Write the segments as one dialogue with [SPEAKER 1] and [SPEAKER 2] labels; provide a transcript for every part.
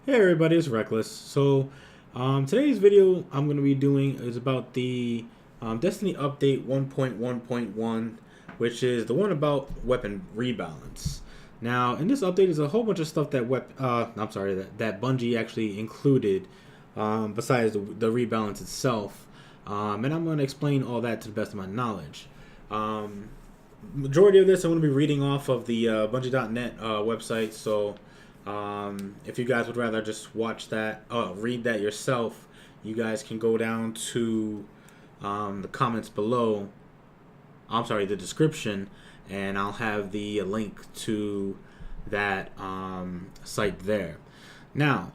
[SPEAKER 1] Hey everybody, it's Reckless. Today's video I'm going to be doing is about the Destiny Update 1.1.1, which is the one about weapon rebalance. Now, in this update is a whole bunch of stuff that Bungie actually included, besides the rebalance itself, and I'm going to explain all that to the best of my knowledge. Majority of this I'm going to be reading off of the Bungie.net website, so. If you guys would rather just watch that, read that yourself, you guys can go down to the comments below. I'm sorry, the description, and I'll have the link to that site there. Now,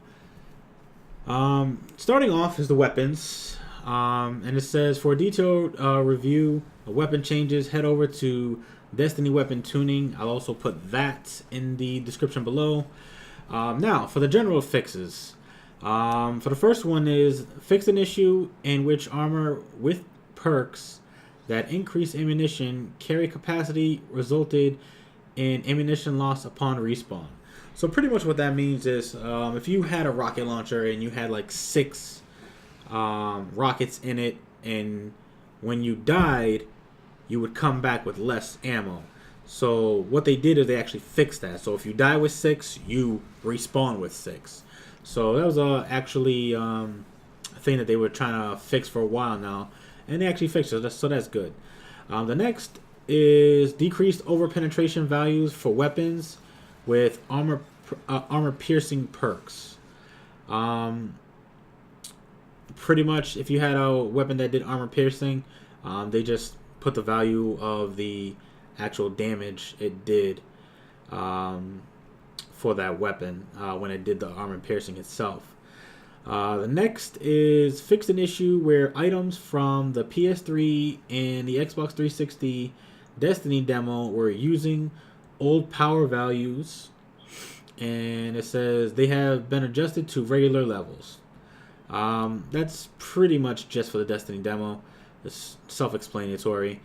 [SPEAKER 1] starting off is the weapons, and it says for a detailed review of weapon changes, head over to Destiny Weapon Tuning. I'll also put that in the description below. Now, for the general fixes. For the first one is fix an issue in which armor with perks that increase ammunition carry capacity resulted in ammunition loss upon respawn. So pretty much what that means is if you had a rocket launcher and you had like 6 rockets in it, and when you died, you would come back with less ammo. So what they did is they actually fixed that. So if you die with 6, you respawn with 6. So that was actually a thing that they were trying to fix for a while now, and they actually fixed it. So that's good. The next is decreased over penetration values for weapons with armor piercing perks. Pretty much, if you had a weapon that did armor piercing, they just put the value of the actual damage it did for that weapon when it did the armor piercing itself. The next is fix an issue where items from the PS3 and the Xbox 360 Destiny demo were using old power values, and it says they have been adjusted to regular levels. That's pretty much just for the Destiny demo. It's self-explanatory.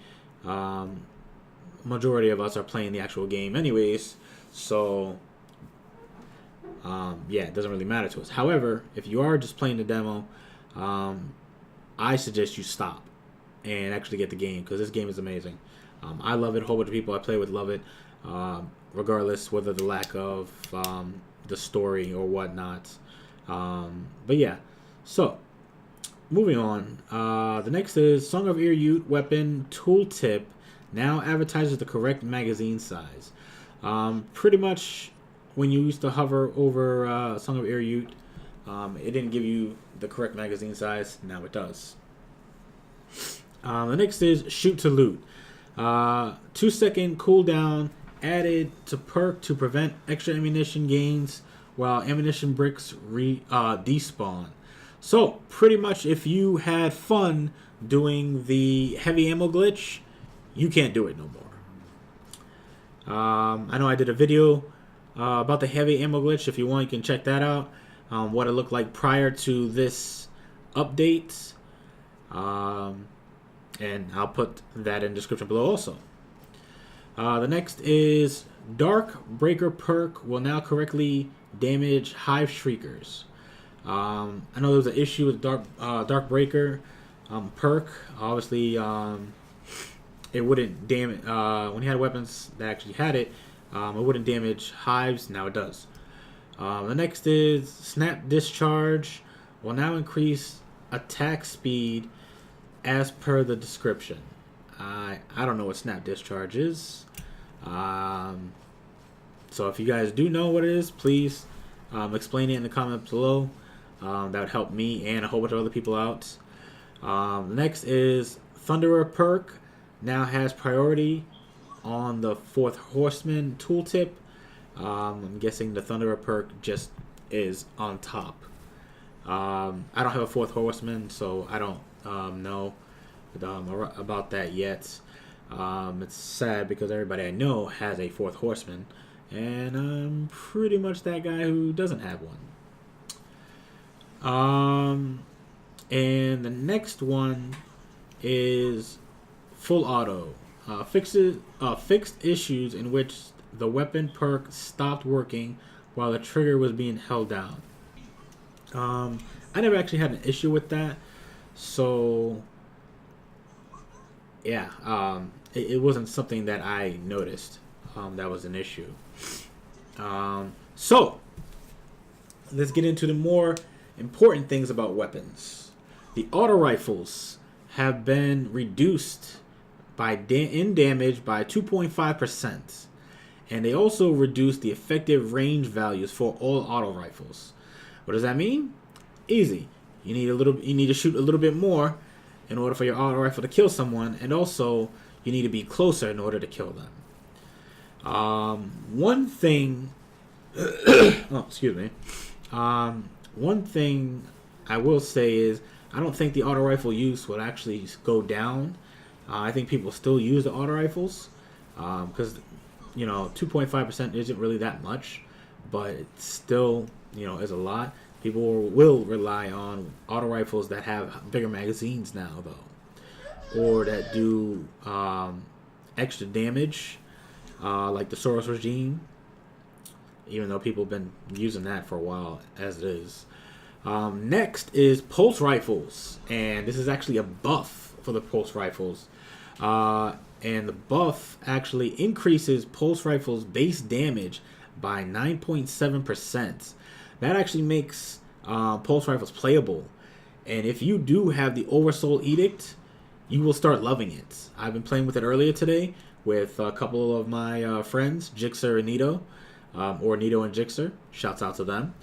[SPEAKER 1] Majority of us are playing the actual game anyways, so yeah, it doesn't really matter to us. However, if you are just playing the demo, I suggest you stop and actually get the game, because this game is amazing. I love it. A whole bunch of people I play with love it, regardless whether the lack of the story or whatnot. But yeah, so moving on. The next is Song of Irute weapon tooltip now advertises the correct magazine size. Pretty much when you used to hover over Song of Irute, it didn't give you the correct magazine size. Now it does. The next is Shoot to Loot. 2-second cooldown added to perk to prevent extra ammunition gains while ammunition bricks despawn. So pretty much if you had fun doing the heavy ammo glitch, you can't do it no more. I know I did a video about the heavy ammo glitch. If you want, you can check that out. What it looked like prior to this update. And I'll put that in the description below also. The next is Dark Breaker perk will now correctly damage Hive Shriekers. I know there was an issue with Dark Breaker perk. Obviously, it wouldn't damage when you had weapons that actually had it. It wouldn't damage hives. Now it does. The next is Snap Discharge will now increase attack speed as per the description. I don't know what Snap Discharge is. So if you guys do know what it is, please explain it in the comments below. That would help me and a whole bunch of other people out. The next is Thunderer perk now has priority on the 4th Horseman tooltip. I'm guessing the Thunderer perk just is on top. I don't have a 4th Horseman, so I don't know about that yet. It's sad because everybody I know has a 4th Horseman, and I'm pretty much that guy who doesn't have one. And the next one is Full Auto. Fixed issues in which the weapon perk stopped working while the trigger was being held down. I never actually had an issue with that. So yeah, it wasn't something that I noticed that was an issue. So let's get into the more important things about weapons. The auto rifles have been reduced in damage by 2.5%, and they also reduced the effective range values for all auto rifles. What does that mean? Easy. You need to shoot a little bit more in order for your auto rifle to kill someone, and also you need to be closer in order to kill them. One thing oh, excuse me. One thing I will say is I don't think the auto rifle use would actually go down. I think people still use the auto rifles because 2.5% isn't really that much, but it still is a lot. People will rely on auto rifles that have bigger magazines now, though, or that do extra damage, like the Soros regime. Even though people have been using that for a while as it is. Next is pulse rifles, and this is actually a buff for the pulse rifles. And the buff actually increases pulse rifles' base damage by 9.7%. That actually makes pulse rifles playable. And if you do have the Oversoul Edict, you will start loving it. I've been playing with it earlier today with a couple of my friends, Jixer and Nito. Or Nito and Jixer. Shouts out to them.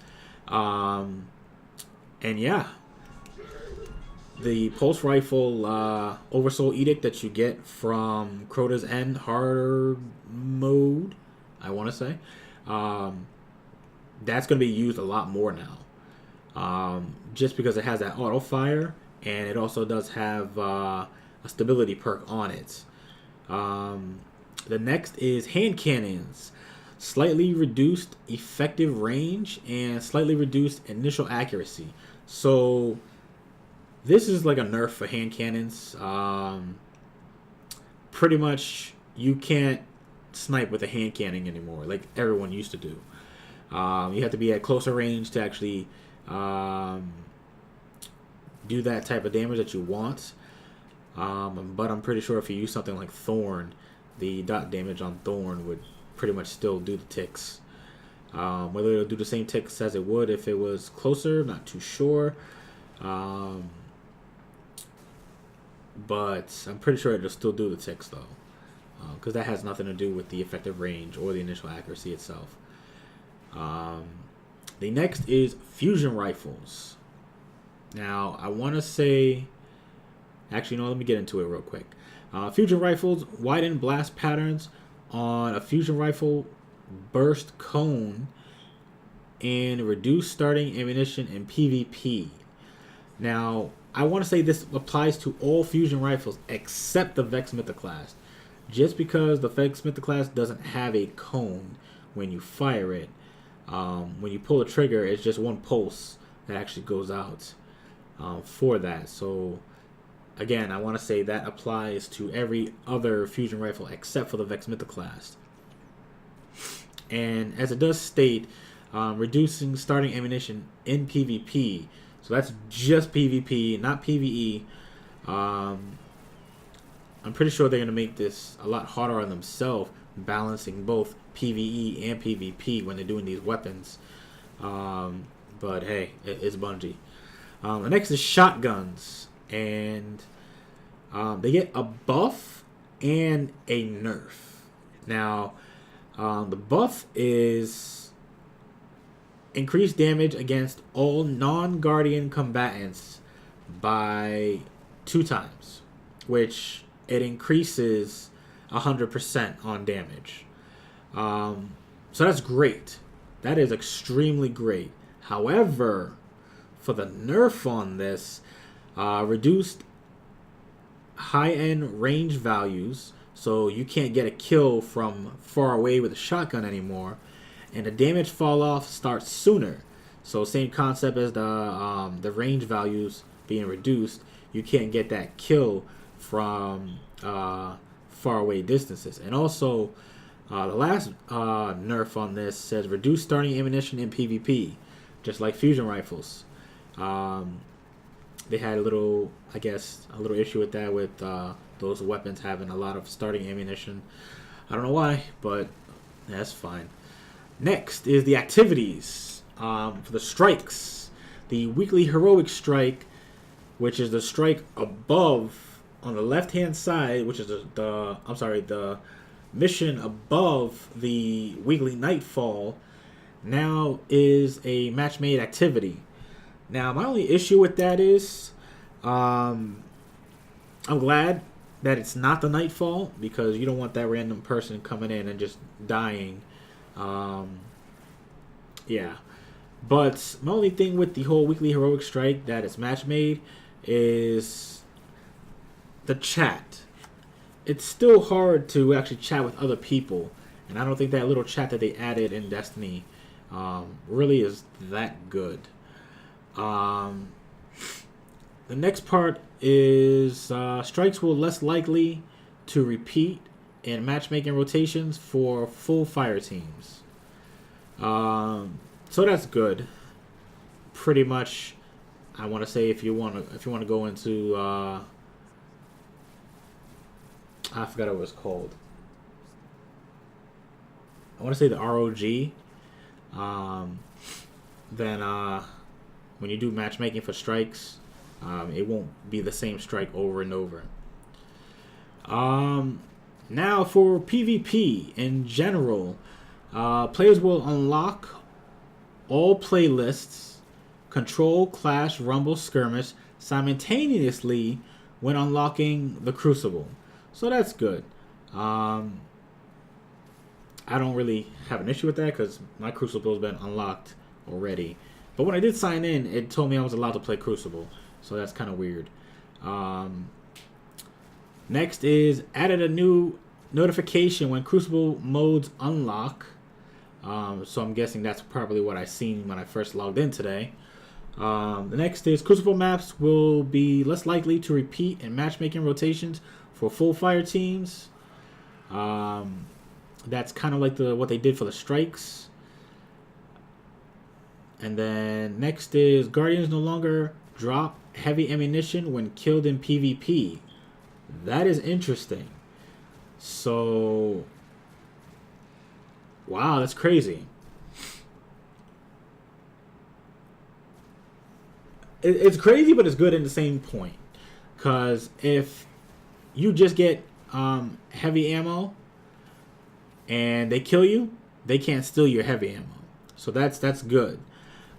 [SPEAKER 1] And yeah, the pulse rifle Oversoul Edict that you get from Crota's End hard mode, I want to say, that's going to be used a lot more now. Just because it has that auto fire, and it also does have a stability perk on it. The next is hand cannons. Slightly reduced effective range and slightly reduced initial accuracy. So this is like a nerf for hand cannons. Pretty much you can't snipe with a hand cannon anymore like everyone used to do. You have to be at closer range to actually do that type of damage that you want. But I'm pretty sure if you use something like Thorn, the dot damage on Thorn would pretty much still do the ticks. Whether it'll do the same ticks as it would if it was closer, not too sure. But I'm pretty sure it'll still do the ticks though, because that has nothing to do with the effective range or the initial accuracy itself. The next is fusion rifles. Now I want to say, actually no, let me get into it real quick. Fusion rifles widen blast patterns on a fusion rifle burst cone and reduce starting ammunition in PvP. Now, I want to say this applies to all fusion rifles except the Vex Mythoclast. Just because the Vex Mythoclast doesn't have a cone when you fire it, when you pull the trigger, it's just one pulse that actually goes out for that. So again, I want to say that applies to every other fusion rifle except for the Vex Mythoclast. And as it does state, reducing starting ammunition in PvP. So that's just PvP, not PvE. I'm pretty sure they're going to make this a lot harder on themselves, balancing both PvE and PvP when they're doing these weapons. But hey, it's Bungie. The next is shotguns. And they get a buff and a nerf. Now, the buff is increased damage against all non-guardian combatants by 2 times, which it increases 100% on damage. So that's great. That is extremely great. However, for the nerf on this, reduced high-end range values, so you can't get a kill from far away with a shotgun anymore, and the damage fall off starts sooner. So same concept as the range values being reduced, you can't get that kill from far away distances. And also, the last nerf on this says reduce starting ammunition in PvP, just like fusion rifles. They had a little, I guess, a little issue with that, with those weapons having a lot of starting ammunition. I don't know why, but that's fine. Next is the activities for the strikes. The weekly heroic strike, which is the strike above on the left-hand side, which is the mission above the weekly nightfall, now is a match-made activity. Now, my only issue with that is, I'm glad that it's not the nightfall, because you don't want that random person coming in and just dying. Yeah. But my only thing with the whole weekly heroic strike that it's match made is the chat. It's still hard to actually chat with other people, and I don't think that little chat that they added in Destiny really is that good. The next part is strikes will less likely to repeat in matchmaking rotations for full fire teams. So that's good. Pretty much, I want to say if you want to go into I forgot what it was called. I want to say the ROG. Then when you do matchmaking for strikes, it won't be the same strike over and over. Now for PvP in general, players will unlock all playlists, control, clash, rumble, skirmish simultaneously when unlocking the Crucible. So that's good. I don't really have an issue with that because my Crucible has been unlocked already. But when I did sign in, it told me I was allowed to play Crucible. So that's kind of weird. Next is added a new notification when Crucible modes unlock. So I'm guessing that's probably what I seen when I first logged in today. The next is Crucible maps will be less likely to repeat in matchmaking rotations for full fire teams. That's kind of like what they did for the strikes. And then next is Guardians no longer drop heavy ammunition when killed in PvP. That is interesting. So, wow, that's crazy. It's crazy, but it's good in the same point. Because if you just get heavy ammo and they kill you, they can't steal your heavy ammo. So that's good.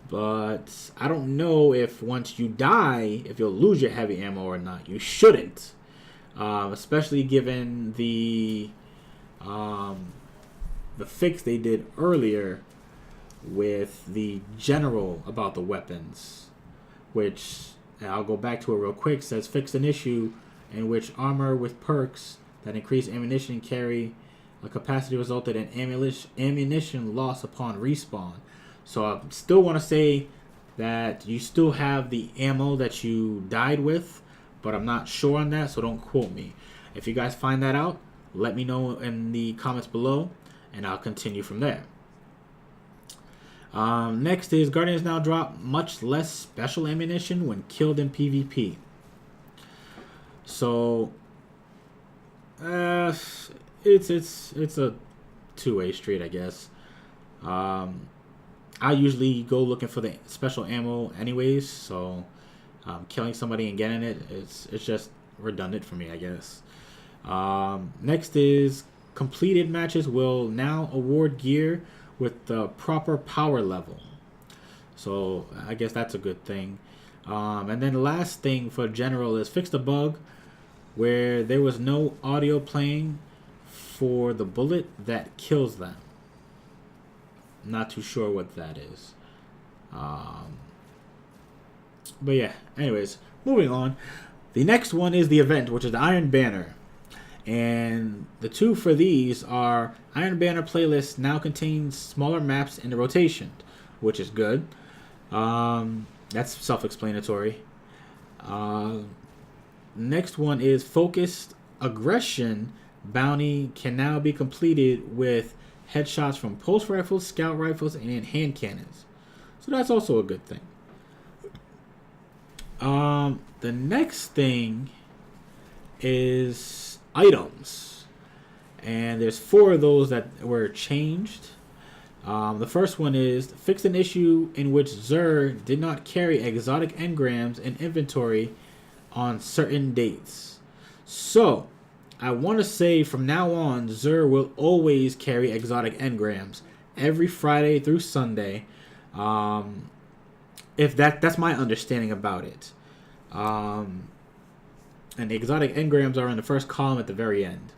[SPEAKER 1] But I don't know if once you die, if you'll lose your heavy ammo or not. You shouldn't. Especially given the fix they did earlier with the general about the weapons. Which, I'll go back to it real quick, says fixed an issue in which armor with perks that increase ammunition carry a capacity resulted in ammunition loss upon respawn. So I still want to say that you still have the ammo that you died with, but I'm not sure on that, so don't quote me. If you guys find that out, let me know in the comments below, and I'll continue from there. Next is Guardians now drop much less special ammunition when killed in PvP. So it's a two-way street, I guess. I usually go looking for the special ammo anyways, so killing somebody and getting it, it's just redundant for me, I guess. Next is completed matches will now award gear with the proper power level. So I guess that's a good thing. And then the last thing for general is fix the bug where there was no audio playing for the bullet that kills them. Not too sure what that is. But yeah, anyways, moving on. The next one is the event, which is the Iron Banner. And the two for these are Iron Banner playlist now contains smaller maps in the rotation, which is good. That's self-explanatory. Next one is focused aggression bounty can now be completed with headshots from pulse rifles, scout rifles, and hand cannons. So that's also a good thing. The next thing is items, and there's 4 of those that were changed. The first one is fixed an issue in which Xur did not carry exotic engrams in inventory on certain dates. So, I want to say from now on, Xur will always carry exotic engrams every Friday through Sunday. If that's my understanding about it. And the exotic engrams are in the first column at the very end.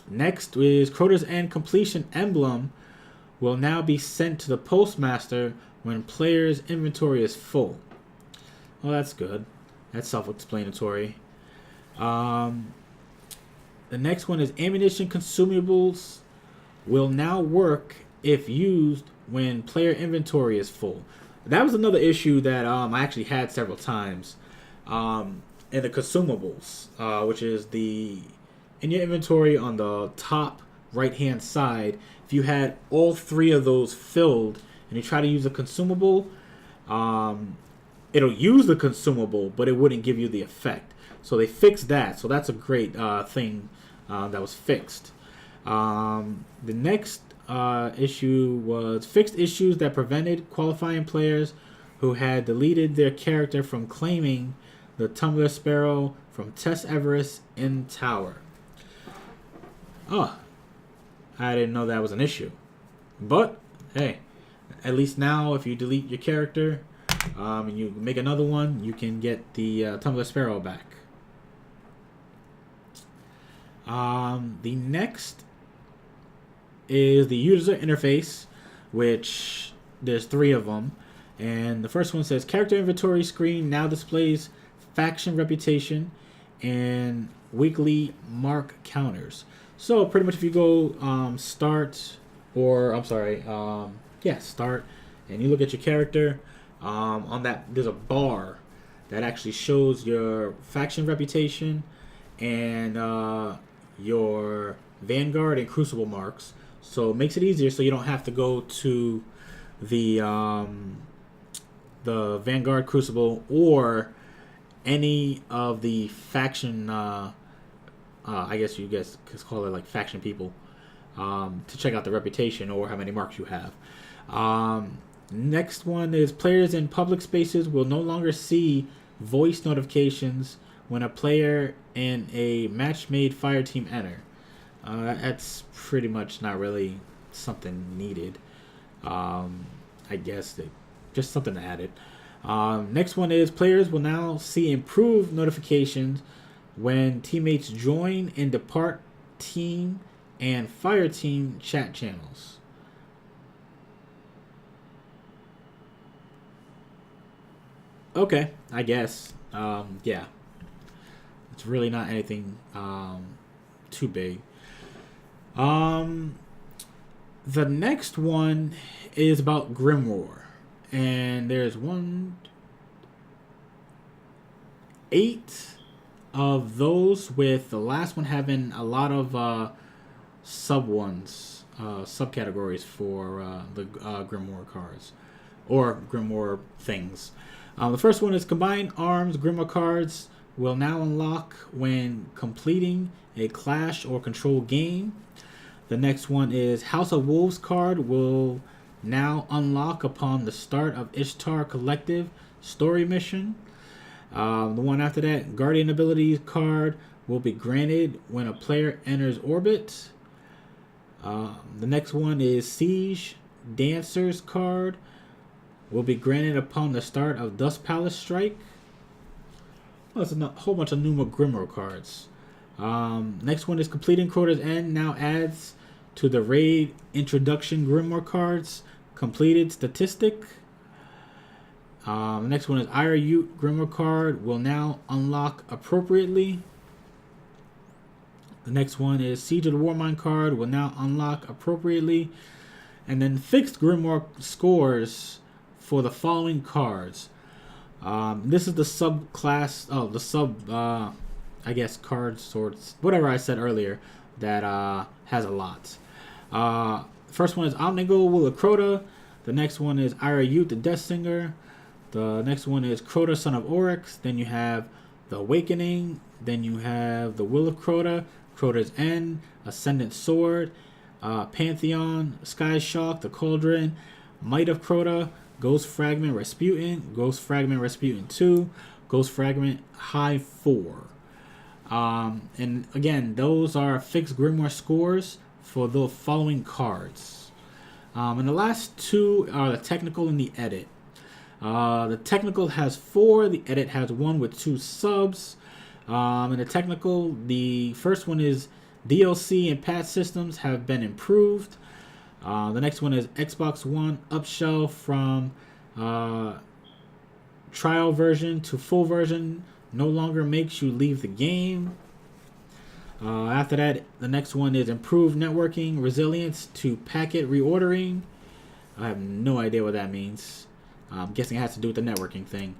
[SPEAKER 1] Next is Crota's End completion emblem will now be sent to the postmaster when player's inventory is full. Well, that's good. That's self-explanatory. The next one is ammunition consumables will now work if used when player inventory is full. That was another issue that I actually had several times. In the consumables, which is in your inventory on the top right-hand side, if you had all 3 of those filled and you try to use a consumable, it'll use the consumable, but it wouldn't give you the effect. So they fixed that. So that's a great thing that was fixed. The next issue was fixed issues that prevented qualifying players who had deleted their character from claiming the Tumbler Sparrow from Tess Everest in Tower. Oh, I didn't know that was an issue. But, hey, at least now if you delete your character and you make another one, you can get the Tumbler Sparrow back. The next is the user interface, which there's 3 of them. And the first one says character inventory screen now displays faction reputation and weekly mark counters. So pretty much if you go start, and you look at your character, on that there's a bar that actually shows your faction reputation and your Vanguard and Crucible marks. So it makes it easier so you don't have to go to the Vanguard, Crucible, or any of the faction, I guess you guys could call it like faction people, to check out the reputation or how many marks you have. Next one is players in public spaces will no longer see voice notifications when a player in a match-made fire team enter. That's pretty much not really something needed. I guess just something to add it. Next one is players will now see improved notifications when teammates join and depart team and fire team chat channels. Okay, I guess. Yeah. It's really not anything too big. The next one is about Grimoire. And there's 8 of those, with the last one having a lot of subcategories for the Grimoire cards or Grimoire things. The first one is combined arms Grimoire cards will now unlock when completing a clash or control game. The next one is House of Wolves card will now unlock upon the start of Ishtar Collective story mission. The one after that, Guardian Abilities card will be granted when a player enters orbit. The next one is Siege Dancers card will be granted upon the start of Dust Palace Strike. Well, that's a whole bunch of new Grimoire cards. Next one is Completing Crota's End now adds to the raid introduction Grimoire cards completed statistic. The next one is Ira Ute Grimoire card will now unlock appropriately. The next one is Siege of the Warmind card will now unlock appropriately. And then fixed Grimoire scores for the following cards. This is the subclass, I guess card sorts, whatever I said earlier, that has a lot. First one is Omnigul Will of Crota. The next one is Ira Ute the Death Singer. The next one is Crota, Son of Oryx. Then you have the Awakening. Then you have the Will of Crota, Crota's End, Ascendant Sword, Pantheon, Sky Shock, the Cauldron, Might of Crota, Ghost Fragment Rasputin, Ghost Fragment Rasputin 2, Ghost Fragment High 4. And again, those are fixed Grimoire scores for the following cards. And the last two are the technical and the edit. The technical has 4, the edit has 1 with 2 subs. And the technical, the first one is DLC and patch systems have been improved. The next one is Xbox One upshelf from trial version to full version no longer makes you leave the game. After that, the next one is improved networking resilience to packet reordering. I have no idea what that means. I'm guessing it has to do with the networking thing.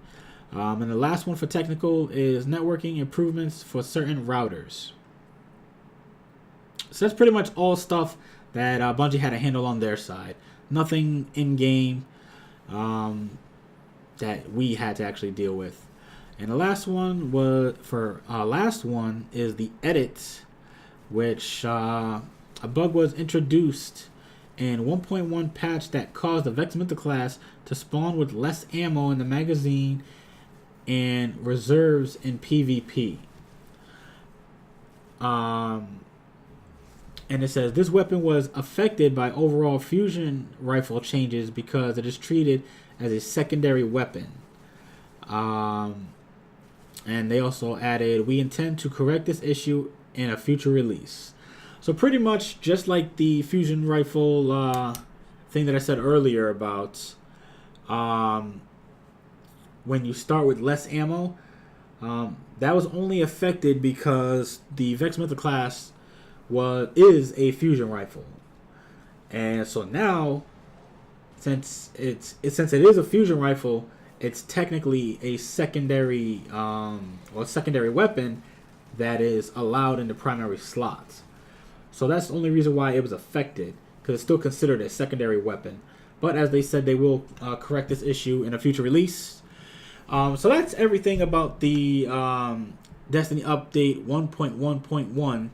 [SPEAKER 1] And the last one for technical is networking improvements for certain routers. So that's pretty much all stuff that Bungie had to handle on their side. Nothing in game that we had to actually deal with. And the last one was is the edit, which a bug was introduced in 1.1 patch that caused the Vex Mythic class to spawn with less ammo in the magazine and reserves in PvP. And it says this weapon was affected by overall fusion rifle changes because it is treated as a secondary weapon. And they also added, we intend to correct this issue in a future release. So pretty much just like the fusion rifle thing that I said earlier about when you start with less ammo, that was only affected because the Vex Mythic class is a fusion rifle. And so now, since it is a fusion rifle, it's technically a secondary secondary weapon that is allowed in the primary slots. So that's the only reason why it was affected, because it's still considered a secondary weapon. But as they said, they will correct this issue in a future release. So that's everything about the Destiny update 1.1.1.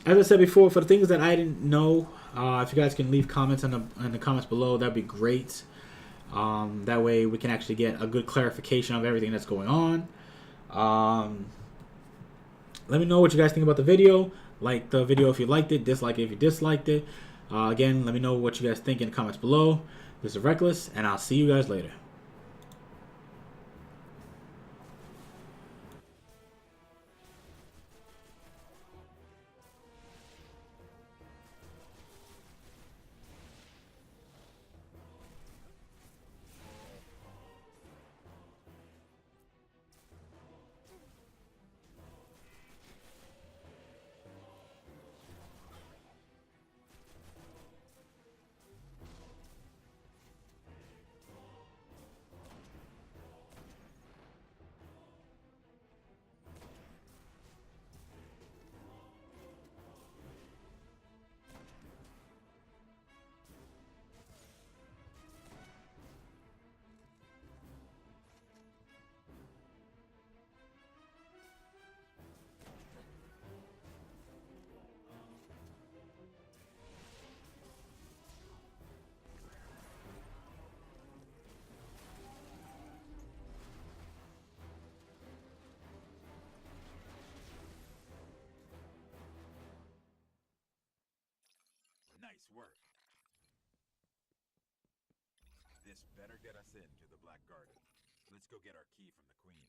[SPEAKER 1] As I said before, for the things that I didn't know, if you guys can leave comments in the comments below, that'd be great. That way we can actually get a good clarification of everything that's going on. Let me know what you guys think about the video. Like the video if you liked it, dislike it if you disliked it. Again, let me know what you guys think in the comments below. This is Reckless, and I'll see you guys later.
[SPEAKER 2] Nice work. This better get us into the Black Garden. Let's go get our key from the Queen.